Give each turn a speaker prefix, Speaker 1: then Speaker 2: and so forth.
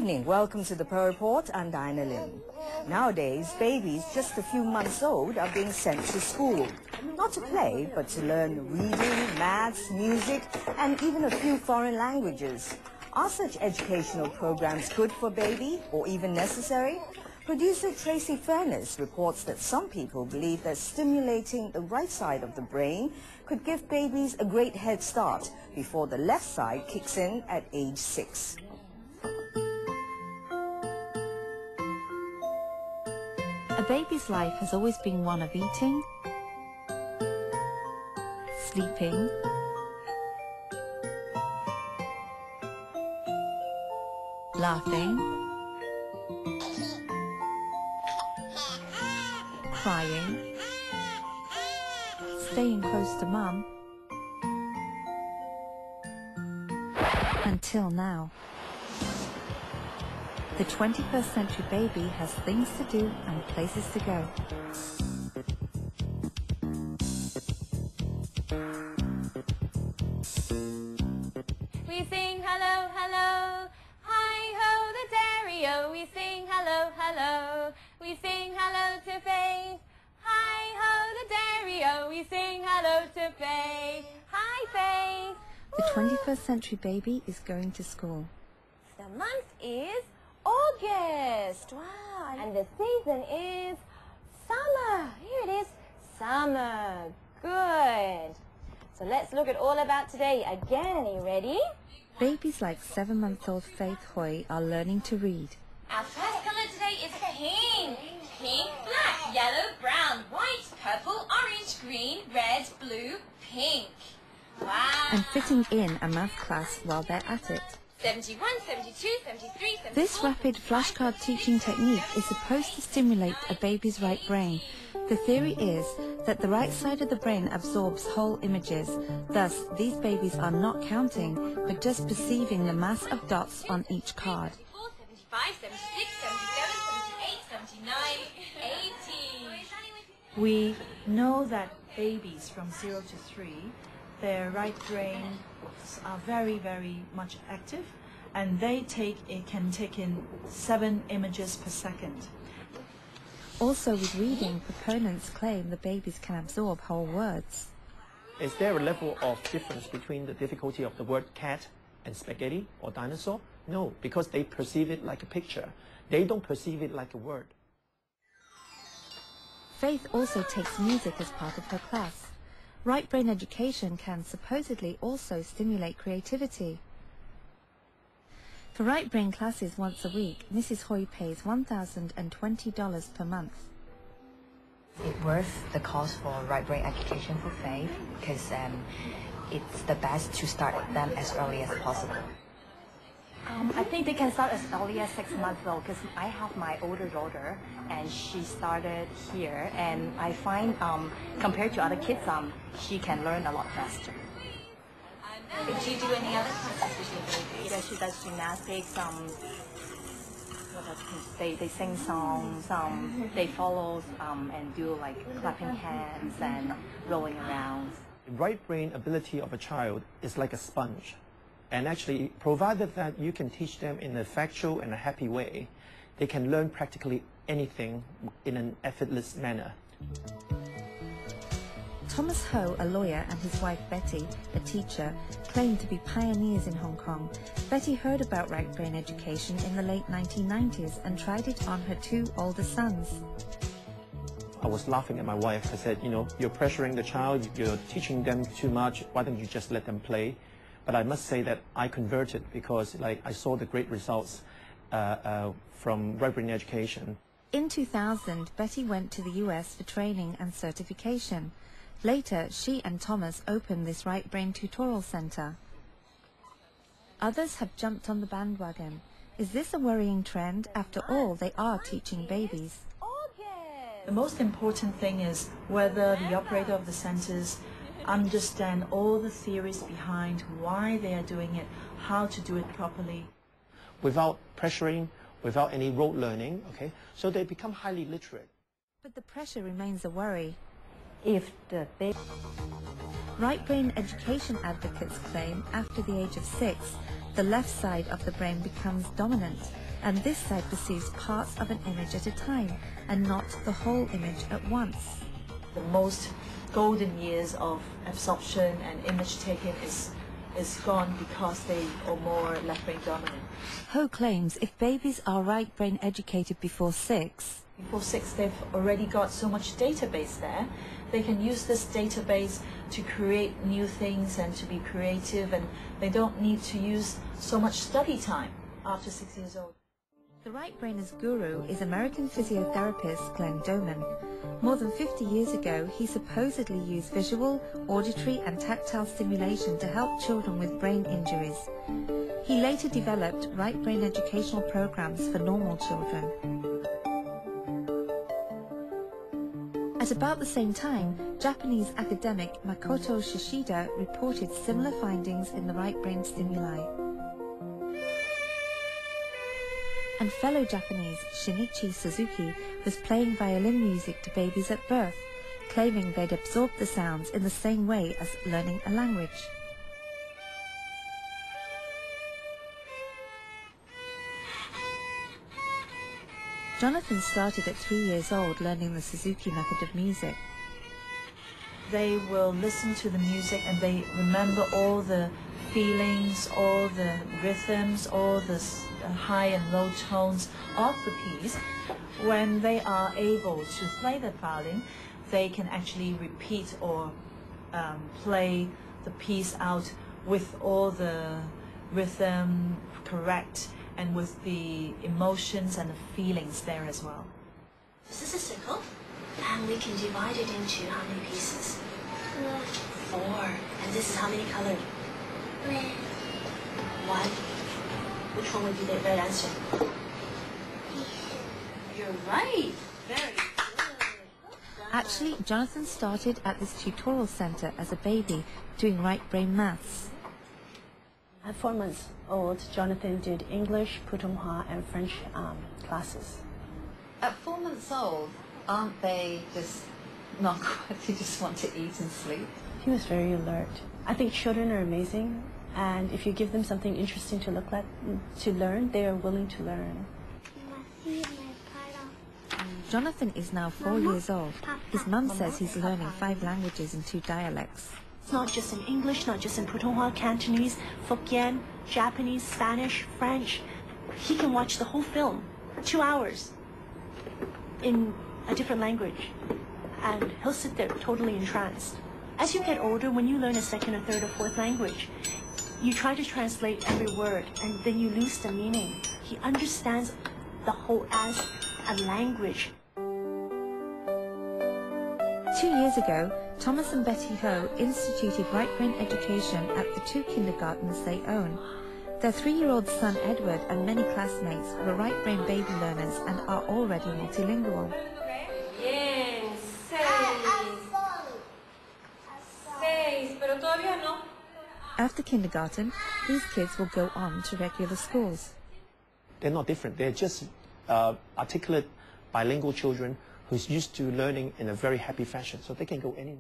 Speaker 1: evening. Welcome to the Pearl Report. I'm Diana Lim. Nowadays, babies just a few months old are being sent to school. Not to play, but to learn reading, maths, music, and even a few foreign languages. Are such educational programs good for baby or even necessary? Producer Tracy Furness reports that some people believe that stimulating the right side of the brain could give babies a great head start before the left side kicks in at age 6.
Speaker 2: A baby's life has always been one of eating, sleeping, laughing, crying, staying close to mum, until now. The 21st century baby has things to do and places to go.
Speaker 3: We sing hello, hello, hi-ho the dairy-o. We sing hello, hello, we sing hello to Faith. Hi-ho the dairy-o. We sing hello to Faith. Hi, Faith.
Speaker 2: The 21st century baby is going to school.
Speaker 3: The month is August. Wow. And the season is summer. Here it is, summer. Good. So let's look at all about today again. Are you ready?
Speaker 2: Babies like 7-month-old Faith Hoy are learning to read.
Speaker 3: Our first colour today is pink. Pink, black, yellow, brown, white, purple, orange, green, red, blue, pink. Wow.
Speaker 2: And fitting in a math class while they're at it.
Speaker 3: 71, 72, 73, 74...
Speaker 2: This rapid flashcard teaching technique is supposed to stimulate a baby's right brain. The theory is that the right side of the brain absorbs whole images. Thus, these babies are not counting, but just perceiving the mass of dots on each card.
Speaker 3: 75, 76, 77, 78, 79, 80...
Speaker 4: We know that babies from 0 to 3, their right brains are very, very much active, and it can take in 7 images per second.
Speaker 2: Also with reading, proponents claim the babies can absorb whole words.
Speaker 5: Is there a level of difference between the difficulty of the word cat and spaghetti or dinosaur? No, because they perceive it like a picture. They don't perceive it like a word.
Speaker 2: Faith also takes music as part of her class. Right brain education can supposedly also stimulate creativity. For right brain classes once a week, Mrs. Hoy pays $1,020 per month.
Speaker 6: It's worth the cost for right brain education for Faith because it's the best to start them as early as possible.
Speaker 7: I think they can start as early as 6 months old because I have my older daughter and she started here, and I find compared to other kids she can learn a lot faster.
Speaker 3: Did you do any other classes with your baby?
Speaker 7: Yeah, she does gymnastics, they sing songs, they follow and do like clapping hands and rolling around.
Speaker 5: The right brain ability of a child is like a sponge. And actually, provided that you can teach them in a factual and a happy way, they can learn practically anything in an effortless manner.
Speaker 2: Thomas Ho, a lawyer, and his wife Betty, a teacher, claim to be pioneers in Hong Kong. Betty heard about right brain education in the late 1990s and tried it on her 2 older sons.
Speaker 5: I was laughing at my wife. I said, you know, you're pressuring the child, you're teaching them too much, why don't you just let them play? But I must say that I converted because I saw the great results from right brain education.
Speaker 2: In 2000, Betty went to the US for training and certification. Later, she and Thomas opened this right brain tutorial center. Others have jumped on the bandwagon. Is this a worrying trend? After all, they are teaching babies.
Speaker 4: The most important thing is whether the operator of the centers understand all the theories behind why they are doing it, how to do it properly.
Speaker 5: Without pressuring, without any rote learning, okay? So they become highly literate.
Speaker 2: But the pressure remains a worry.
Speaker 7: If the baby...
Speaker 2: Right brain education advocates claim after the age of 6, the left side of the brain becomes dominant. and this side perceives parts of an image at a time and not the whole image at once.
Speaker 4: The most golden years of absorption and image taking is gone because they are more left brain dominant.
Speaker 2: Ho claims if babies are right brain educated before 6,
Speaker 4: they've already got so much database there. They can use this database to create new things and to be creative, and they don't need to use so much study time after 6 years old.
Speaker 2: The right brainers guru is American physiotherapist Glenn Doman. More than 50 years ago, he supposedly used visual, auditory and tactile stimulation to help children with brain injuries. He later developed right brain educational programs for normal children. At about the same time, Japanese academic Makoto Shishida reported similar findings in the right brain stimuli. And fellow Japanese Shinichi Suzuki was playing violin music to babies at birth, claiming they'd absorb the sounds in the same way as learning a language. Jonathan started at 3 years old learning the Suzuki method of music.
Speaker 4: They will listen to the music and they remember all the feelings, all the rhythms, all the high and low tones of the piece. When they are able to play the violin, they can actually repeat or play the piece out with all the rhythm correct and with the emotions and the feelings there as well.
Speaker 8: This is a circle, and we can divide it into how many pieces? 4. And this is how many colored? Red. 1. Which one would be the right answer? You're right. Very good.
Speaker 2: Actually, Jonathan started at this tutorial center as a baby doing right brain maths.
Speaker 9: At 4 months old, Jonathan did English, Putonghua, and French classes.
Speaker 10: At 4 months old, aren't they just not quite, they just want to eat and sleep?
Speaker 9: He was very alert. I think children are amazing, and if you give them something interesting to look at, to learn, they are willing to learn.
Speaker 2: Jonathan is now 4 years old. His mum says he's learning 5 languages and 2 dialects.
Speaker 9: It's not just in English, not just in Putonghua, Cantonese, Hokkien, Japanese, Spanish, French. He can watch the whole film, 2 hours, in a different language, and he'll sit there totally entranced. As you get older, when you learn a second or third or fourth language, you try to translate every word, and then you lose the meaning. He understands the whole as a language.
Speaker 2: 2 years ago, Thomas and Betty Ho instituted right brain education at the 2 kindergartens they own. Their 3-year-old son Edward and many classmates were right brain baby learners and are already multilingual.
Speaker 3: Bien, 6, pero todavía no.
Speaker 2: After kindergarten, these kids will go on to regular schools.
Speaker 5: They're not different. They're just articulate, bilingual children who's used to learning in a very happy fashion, so they can go anywhere.